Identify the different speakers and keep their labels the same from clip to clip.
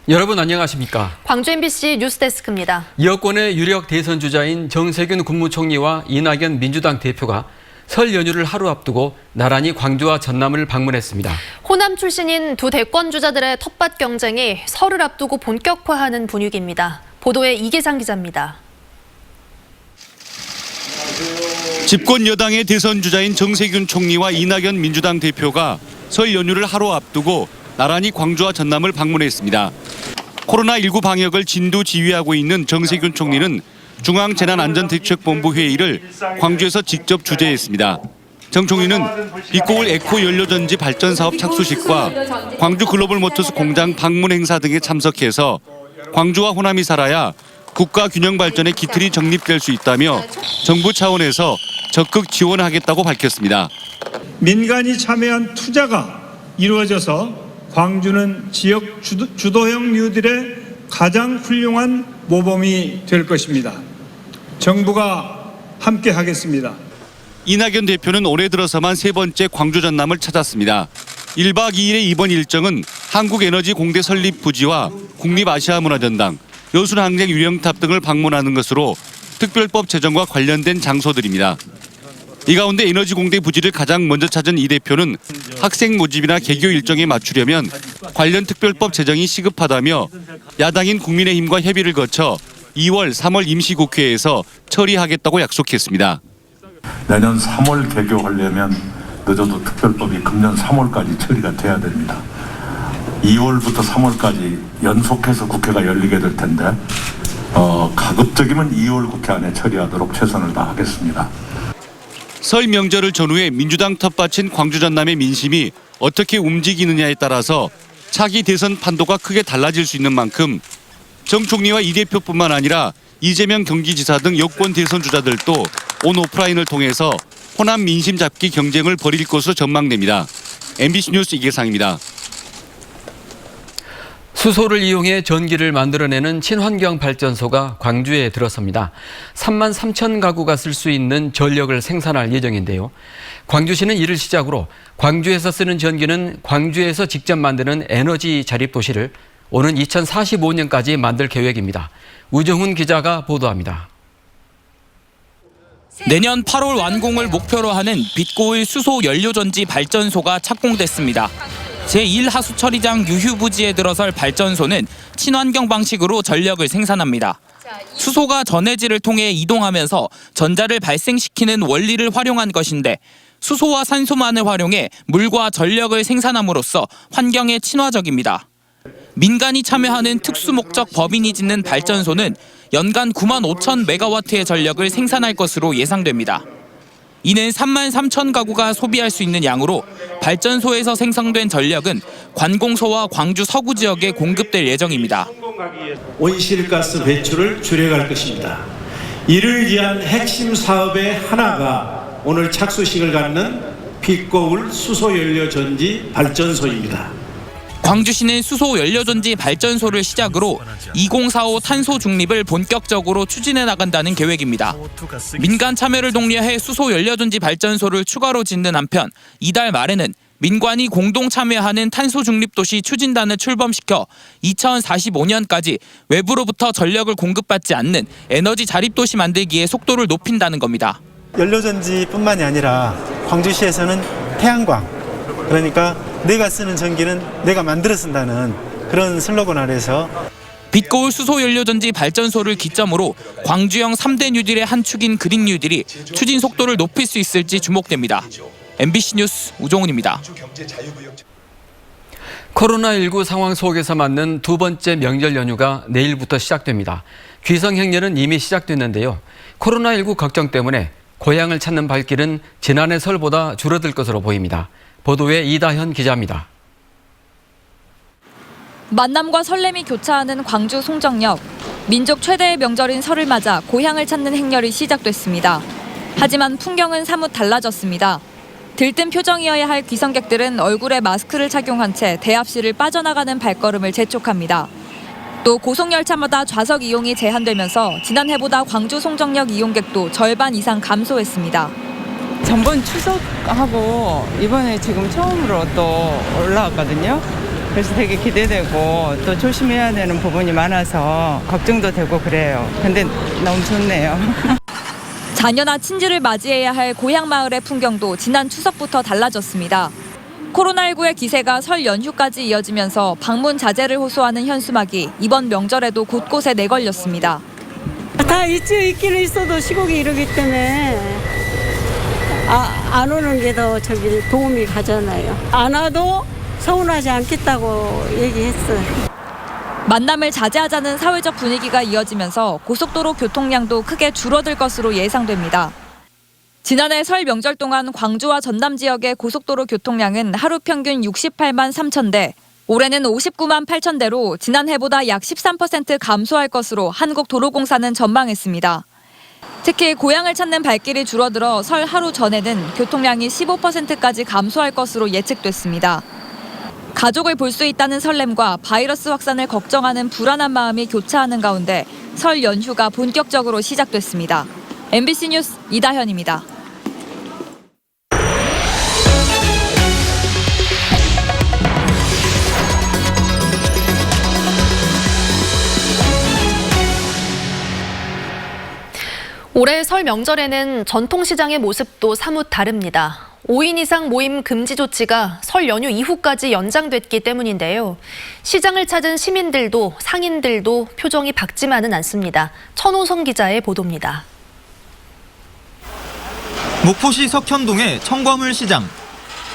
Speaker 1: 여러분 안녕하십니까?
Speaker 2: 광주 MBC 뉴스데스크입니다.
Speaker 1: 여권의 유력 대선 주자인 정세균 국무총리와 이낙연 민주당 대표가 설 연휴를 하루 앞두고 나란히 광주와 전남을 방문했습니다.
Speaker 2: 호남 출신인 두 대권 주자들의 텃밭 경쟁이 설을 앞두고 본격화하는 분위기입니다. 보도에 이계상 기자입니다.
Speaker 3: 집권 여당의 대선 주자인 정세균 총리와 이낙연 민주당 대표가 설 연휴를 하루 앞두고 나란히 광주와 전남을 방문했습니다. 코로나19 방역을 진두지휘하고 있는 정세균 총리는 중앙재난안전대책본부 회의를 광주에서 직접 주재했습니다. 정 총리는 빛고울 에코 연료전지 발전 사업 착수식과 광주 글로벌모터스 공장 방문 행사 등에 참석해서 광주와 호남이 살아야 국가 균형 발전의 기틀이 정립될 수 있다며 정부 차원에서 적극 지원하겠다고 밝혔습니다.
Speaker 4: 민간이 참여한 투자가 이루어져서 광주는 지역 주도형 뉴딜의 가장 훌륭한 모범이 될 것입니다. 정부가 함께 하겠습니다.
Speaker 3: 이낙연 대표는 올해 들어서만 세 번째 광주 전남을 찾았습니다. 1박 2일의 이번 일정은 한국에너지공대 설립 부지와 국립아시아문화전당, 여순항쟁 유령탑 등을 방문하는 것으로 특별법 제정과 관련된 장소들입니다. 이 가운데 에너지공대 부지를 가장 먼저 찾은 이 대표는 학생 모집이나 개교 일정에 맞추려면 관련 특별법 제정이 시급하다며 야당인 국민의힘과 협의를 거쳐 2월, 3월 임시국회에서 처리하겠다고 약속했습니다.
Speaker 5: 내년 3월 개교하려면 늦어도 특별법이 금년 3월까지 처리가 돼야 됩니다. 2월부터 3월까지 연속해서 국회가 열리게 될 텐데 가급적이면 2월 국회 안에 처리하도록 최선을 다하겠습니다.
Speaker 3: 설 명절을 전후해 민주당 텃밭인 광주 전남의 민심이 어떻게 움직이느냐에 따라서 차기 대선 판도가 크게 달라질 수 있는 만큼 정 총리와 이 대표뿐만 아니라 이재명 경기지사 등 여권 대선 주자들도 온 오프라인을 통해서 호남 민심 잡기 경쟁을 벌일 것으로 전망됩니다. MBC 뉴스 이계상입니다.
Speaker 1: 수소를 이용해 전기를 만들어내는 친환경 발전소가 광주에 들어섭니다. 3만 3천 가구가 쓸 수 있는 전력을 생산할 예정인데요. 광주시는 이를 시작으로 광주에서 쓰는 전기는 광주에서 직접 만드는 에너지 자립 도시를 오는 2045년까지 만들 계획입니다. 우정훈 기자가 보도합니다.
Speaker 6: 내년 8월 완공을 목표로 하는 빛고울 수소 연료전지 발전소가 착공됐습니다. 제1하수처리장 유휴부지에 들어설 발전소는 친환경 방식으로 전력을 생산합니다. 수소가 전해질을 통해 이동하면서 전자를 발생시키는 원리를 활용한 것인데 수소와 산소만을 활용해 물과 전력을 생산함으로써 환경에 친화적입니다. 민간이 참여하는 특수목적 법인이 짓는 발전소는 연간 9만 5천 메가와트의 전력을 생산할 것으로 예상됩니다. 이는 3만 3천 가구가 소비할 수 있는 양으로 발전소에서 생성된 전력은 관공서와 광주 서구 지역에 공급될 예정입니다.
Speaker 7: 온실가스 배출을 줄여갈 것입니다. 이를 위한 핵심 사업의 하나가 오늘 착수식을 갖는 빛고울 수소연료전지 발전소입니다.
Speaker 6: 광주시는 수소 연료전지 발전소를 시작으로 2045 탄소 중립을 본격적으로 추진해 나간다는 계획입니다. 민간 참여를 독려해 수소 연료전지 발전소를 추가로 짓는 한편 이달 말에는 민관이 공동 참여하는 탄소 중립 도시 추진단을 출범시켜 2045년까지 외부로부터 전력을 공급받지 않는 에너지 자립 도시 만들기에 속도를 높인다는 겁니다.
Speaker 8: 연료전지뿐만이 아니라 광주시에서는 태양광, 그러니까 내가 쓰는 전기는 내가 만들어 쓴다는 그런 슬로건 아래서
Speaker 6: 빛고울 수소연료전지 발전소를 기점으로 광주형 3대 뉴딜의 한 축인 그린 뉴딜이 추진 속도를 높일 수 있을지 주목됩니다. MBC 뉴스 우종훈입니다.
Speaker 1: 코로나19 상황 속에서 맞는 두 번째 명절 연휴가 내일부터 시작됩니다. 귀성행렬은 이미 시작됐는데요. 코로나19 걱정 때문에 고향을 찾는 발길은 지난해 설보다 줄어들 것으로 보입니다. 보도에 이다현 기자입니다.
Speaker 9: 만남과 설렘이 교차하는 광주 송정역. 민족 최대의 명절인 설을 맞아 고향을 찾는 행렬이 시작됐습니다. 하지만 풍경은 사뭇 달라졌습니다. 들뜬 표정이어야 할 귀성객들은 얼굴에 마스크를 착용한 채 대합실을 빠져나가는 발걸음을 재촉합니다. 또 고속열차마다 좌석 이용이 제한되면서 지난해보다 광주 송정역 이용객도 절반 이상 감소했습니다.
Speaker 10: 전번 추석하고 이번에 지금 처음으로 또 올라왔거든요. 그래서 되게 기대되고 또 조심해야 되는 부분이 많아서 걱정도 되고 그래요. 근데 너무 좋네요.
Speaker 9: 자녀나 친지를 맞이해야 할 고향 마을의 풍경도 지난 추석부터 달라졌습니다. 코로나19의 기세가 설 연휴까지 이어지면서 방문 자제를 호소하는 현수막이 이번 명절에도 곳곳에 내걸렸습니다.
Speaker 11: 다 있기는 있어도 시국이 이러기 때문에 안 오는 게 더 도움이 가잖아요. 안 와도 서운하지 않겠다고 얘기했어요.
Speaker 9: 만남을 자제하자는 사회적 분위기가 이어지면서 고속도로 교통량도 크게 줄어들 것으로 예상됩니다. 지난해 설 명절 동안 광주와 전남 지역의 고속도로 교통량은 하루 평균 68만 3천 대, 올해는 59만 8천 대로 지난해보다 약 13% 감소할 것으로 한국도로공사는 전망했습니다. 특히 고향을 찾는 발길이 줄어들어 설 하루 전에는 교통량이 15%까지 감소할 것으로 예측됐습니다. 가족을 볼 수 있다는 설렘과 바이러스 확산을 걱정하는 불안한 마음이 교차하는 가운데 설 연휴가 본격적으로 시작됐습니다. MBC 뉴스 이다현입니다.
Speaker 2: 올해 설 명절에는 전통시장의 모습도 사뭇 다릅니다. 5인 이상 모임 금지 조치가 설 연휴 이후까지 연장됐기 때문인데요. 시장을 찾은 시민들도 상인들도 표정이 밝지만은 않습니다. 천호성 기자의 보도입니다.
Speaker 12: 목포시 석현동의 청과물 시장.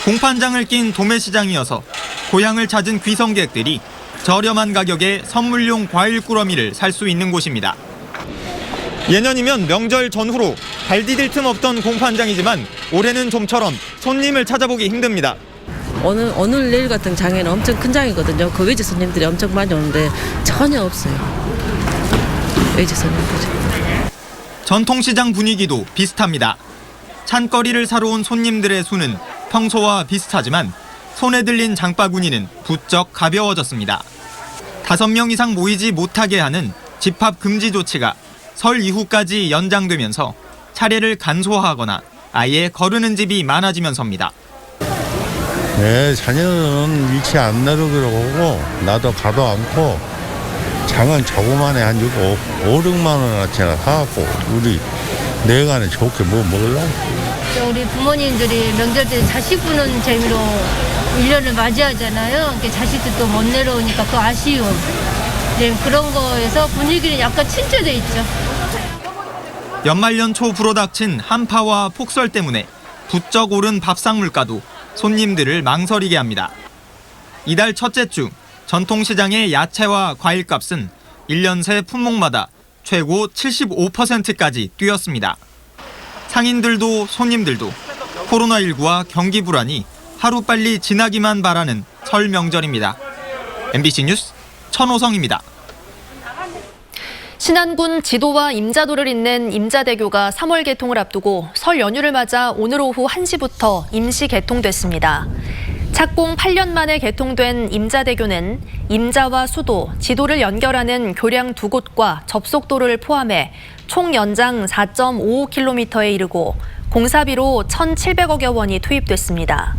Speaker 12: 공판장을 낀 도매시장이어서 고향을 찾은 귀성객들이 저렴한 가격에 선물용 과일 꾸러미를 살 수 있는 곳입니다. 예년이면 명절 전후로 발 디딜 틈 없던 공판장이지만 올해는 좀처럼 손님을 찾아보기 힘듭니다.
Speaker 13: 오늘 내일 같은 장에는 엄청 큰 장이거든요. 그 외지 손님들이 엄청 많이 오는데 전혀 없어요. 외지 손님들이.
Speaker 12: 전통시장 분위기도 비슷합니다. 찬거리를 사러 온 손님들의 수는 평소와 비슷하지만 손에 들린 장바구니는 부쩍 가벼워졌습니다. 5명 이상 모이지 못하게 하는 집합 금지 조치가 설 이후까지 연장되면서 차례를 간소화하거나 아예 거르는 집이 많아지면서입니다.
Speaker 14: 네, 자녀는 일치 안 나르기로 하고 나도 가도 않고 장은 조그만해 한 5-6만 원어치나 사갖고 우리 내간에 좋게 뭐 먹을라?
Speaker 15: 우리 부모님들이 명절 때 자식 보는 재미로 1년을 맞이하잖아요. 그러니까 자식들도 못 내려오니까 그 아쉬움. 네, 그런 거에서 분위기는 약간 침체돼 있죠.
Speaker 12: 연말연초 불어닥친 한파와 폭설 때문에 부쩍 오른 밥상 물가도 손님들을 망설이게 합니다. 이달 첫째 주 전통시장의 야채와 과일값은 1년 새 품목마다 최고 75%까지 뛰었습니다. 상인들도 손님들도 코로나19와 경기 불안이 하루빨리 지나기만 바라는 설 명절입니다. MBC 뉴스 천호성입니다.
Speaker 2: 신안군 지도와 임자도를 잇는 임자대교가 3월 개통을 앞두고 설 연휴를 맞아 오늘 오후 1시부터 임시 개통됐습니다. 착공 8년 만에 개통된 임자대교는 임자와 수도, 지도를 연결하는 교량 2곳과 접속도로를 포함해 총 연장 4.55km에 이르고 공사비로 1,700억여 원이 투입됐습니다.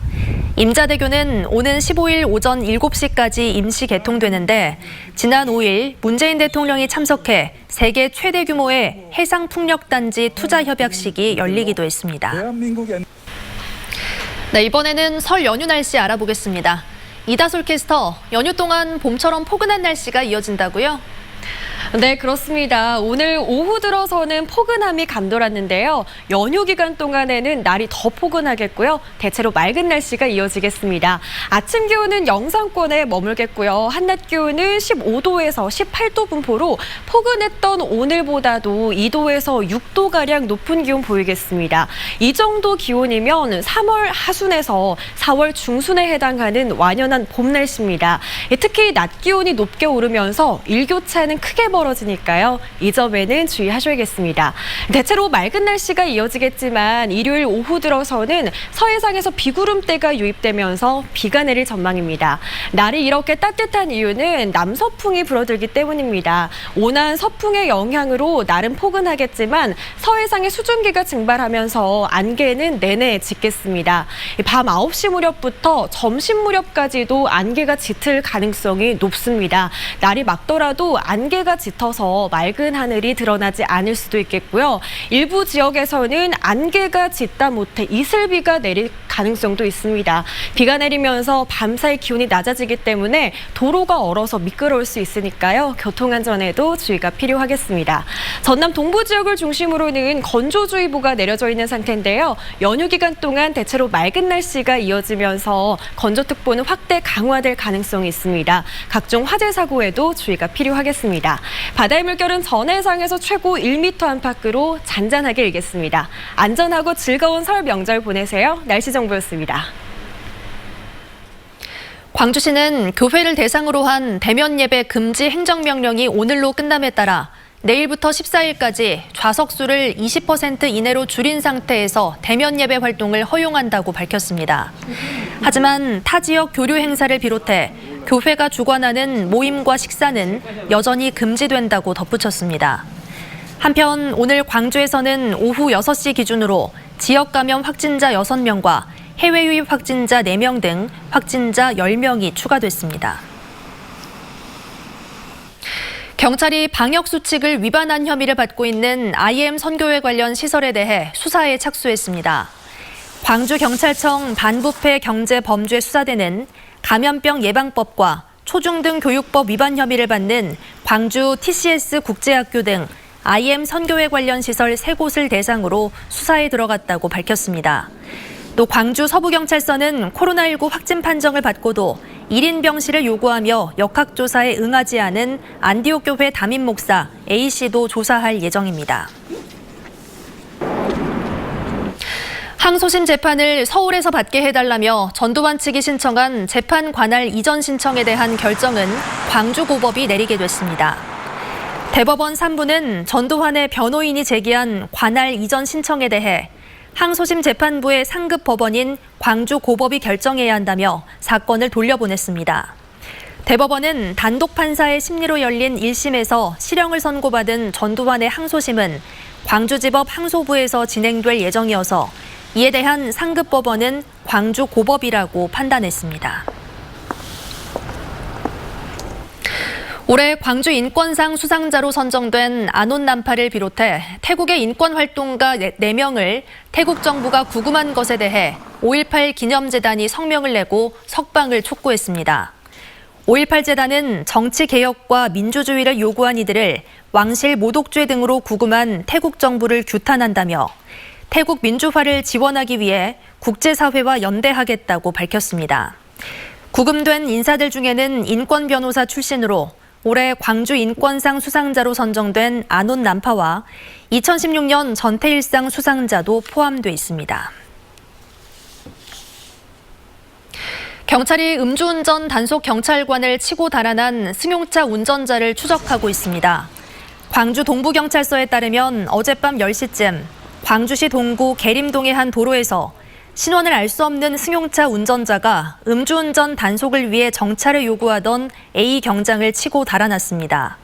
Speaker 2: 임자대교는 오는 15일 오전 7시까지 임시 개통되는데 지난 5일 문재인 대통령이 참석해 세계 최대 규모의 해상풍력단지 투자협약식이 열리기도 했습니다. 네, 이번에는 설 연휴 날씨 알아보겠습니다. 이다솔 캐스터, 연휴 동안 봄처럼 포근한 날씨가 이어진다고요?
Speaker 16: 네, 그렇습니다. 오늘 오후 들어서는 포근함이 감돌았는데요. 연휴 기간 동안에는 날이 더 포근하겠고요. 대체로 맑은 날씨가 이어지겠습니다. 아침 기온은 영상권에 머물겠고요. 한낮 기온은 15도에서 18도 분포로 포근했던 오늘보다도 2도에서 6도가량 높은 기온 보이겠습니다. 이 정도 기온이면 3월 하순에서 4월 중순에 해당하는 완연한 봄 날씨입니다. 특히 낮 기온이 높게 오르면서 일교차는 크게 벌어집니다. 떨어지니까요. 이 점에는 주의하셔야겠습니다. 대체로 맑은 날씨가 이어지겠지만 일요일 오후 들어서는 서해상에서 비구름대가 유입되면서 비가 내릴 전망입니다. 날이 이렇게 따뜻한 이유는 남서풍이 불어들기 때문입니다. 온화한 서풍의 영향으로 날은 포근하겠지만 서해상의 수증기가 증발하면서 안개는 내내 짙겠습니다. 밤 9시 무렵부터 점심 무렵까지도 안개가 짙을 가능성이 높습니다. 날이 맑더라도 안개가 짙어서 맑은 하늘이 드러나지 않을 수도 있겠고요. 일부 지역에서는 안개가 짙다 못해 이슬비가 내릴 가능성도 있습니다. 비가 내리면서 밤사이 기온이 낮아지기 때문에 도로가 얼어서 미끄러울 수 있으니까요. 교통안전에도 주의가 필요하겠습니다. 전남 동부 지역을 중심으로는 건조주의보가 내려져 있는 상태인데요. 연휴 기간 동안 대체로 맑은 날씨가 이어지면서 건조특보는 확대 강화될 가능성이 있습니다. 각종 화재 사고에도 주의가 필요하겠습니다. 바다의 물결은 전해상에서 최고 1m 안팎으로 잔잔하게 일겠습니다. 안전하고 즐거운 설 명절 보내세요. 날씨 정보였습니다.
Speaker 2: 광주시는 교회를 대상으로 한 대면 예배 금지 행정명령이 오늘로 끝남에 따라 내일부터 14일까지 좌석수를 20% 이내로 줄인 상태에서 대면 예배 활동을 허용한다고 밝혔습니다. 하지만 타 지역 교류 행사를 비롯해 교회가 주관하는 모임과 식사는 여전히 금지된다고 덧붙였습니다. 한편 오늘 광주에서는 오후 6시 기준으로 지역 감염 확진자 6명과 해외 유입 확진자 4명 등 확진자 10명이 추가됐습니다. 경찰이 방역수칙을 위반한 혐의를 받고 있는 IM 선교회 관련 시설에 대해 수사에 착수했습니다. 광주경찰청 반부패 경제범죄수사대는 감염병 예방법과 초중등 교육법 위반 혐의를 받는 광주 TCS 국제학교 등 IM 선교회 관련 시설 3곳을 대상으로 수사에 들어갔다고 밝혔습니다. 또 광주 서부경찰서는 코로나19 확진 판정을 받고도 1인 병실을 요구하며 역학조사에 응하지 않은 안디옥 교회 담임 목사 A씨도 조사할 예정입니다. 항소심 재판을 서울에서 받게 해달라며 전두환 측이 신청한 재판 관할 이전 신청에 대한 결정은 광주고법이 내리게 됐습니다. 대법원 3부는 전두환의 변호인이 제기한 관할 이전 신청에 대해 항소심 재판부의 상급 법원인 광주고법이 결정해야 한다며 사건을 돌려보냈습니다. 대법원은 단독 판사의 심리로 열린 1심에서 실형을 선고받은 전두환의 항소심은 광주지법 항소부에서 진행될 예정이어서 이에 대한 상급 법원은 광주고법이라고 판단했습니다. 올해 광주 인권상 수상자로 선정된 아논 남파를 비롯해 태국의 인권활동가 4명을 태국 정부가 구금한 것에 대해 5.18 기념재단이 성명을 내고 석방을 촉구했습니다. 5.18 재단은 정치개혁과 민주주의를 요구한 이들을 왕실 모독죄 등으로 구금한 태국 정부를 규탄한다며 태국 민주화를 지원하기 위해 국제사회와 연대하겠다고 밝혔습니다. 구금된 인사들 중에는 인권 변호사 출신으로 올해 광주 인권상 수상자로 선정된 아논 남파와 2016년 전태일상 수상자도 포함돼 있습니다. 경찰이 음주운전 단속 경찰관을 치고 달아난 승용차 운전자를 추적하고 있습니다. 광주 동부경찰서에 따르면 어젯밤 10시쯤 광주시 동구 계림동의 한 도로에서 신원을 알 수 없는 승용차 운전자가 음주운전 단속을 위해 정차를 요구하던 A 경장을 치고 달아났습니다.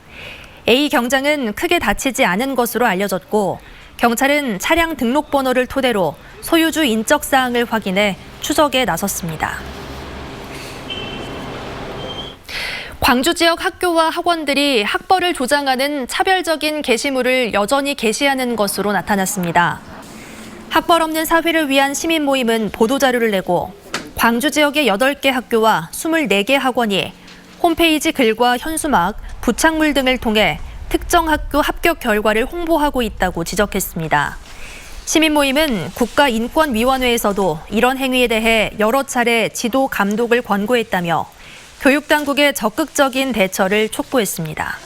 Speaker 2: A 경장은 크게 다치지 않은 것으로 알려졌고 경찰은 차량 등록번호를 토대로 소유주 인적사항을 확인해 추적에 나섰습니다. 광주 지역 학교와 학원들이 학벌을 조장하는 차별적인 게시물을 여전히 게시하는 것으로 나타났습니다. 학벌 없는 사회를 위한 시민 모임은 보도자료를 내고 광주 지역의 8개 학교와 24개 학원이 홈페이지 글과 현수막, 부착물 등을 통해 특정 학교 합격 결과를 홍보하고 있다고 지적했습니다. 시민 모임은 국가인권위원회에서도 이런 행위에 대해 여러 차례 지도 감독을 권고했다며 교육당국의 적극적인 대처를 촉구했습니다.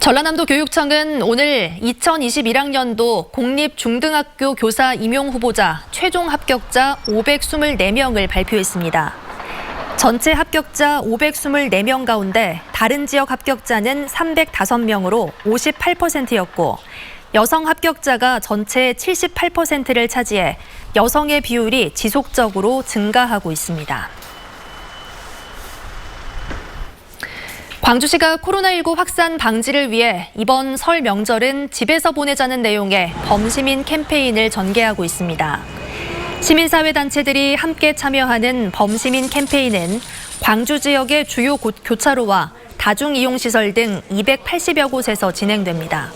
Speaker 2: 전라남도 교육청은 오늘 2021학년도 공립중등학교 교사 임용 후보자 최종 합격자 524명을 발표했습니다. 전체 합격자 524명 가운데 다른 지역 합격자는 305명으로 58%였고 여성 합격자가 전체의 78%를 차지해 여성의 비율이 지속적으로 증가하고 있습니다. 광주시가 코로나19 확산 방지를 위해 이번 설 명절은 집에서 보내자는 내용의 범시민 캠페인을 전개하고 있습니다. 시민사회단체들이 함께 참여하는 범시민 캠페인은 광주 지역의 주요 교차로와 다중이용시설 등 280여 곳에서 진행됩니다.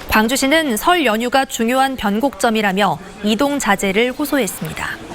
Speaker 2: 광주시는 설 연휴가 중요한 변곡점이라며 이동 자제를 호소했습니다.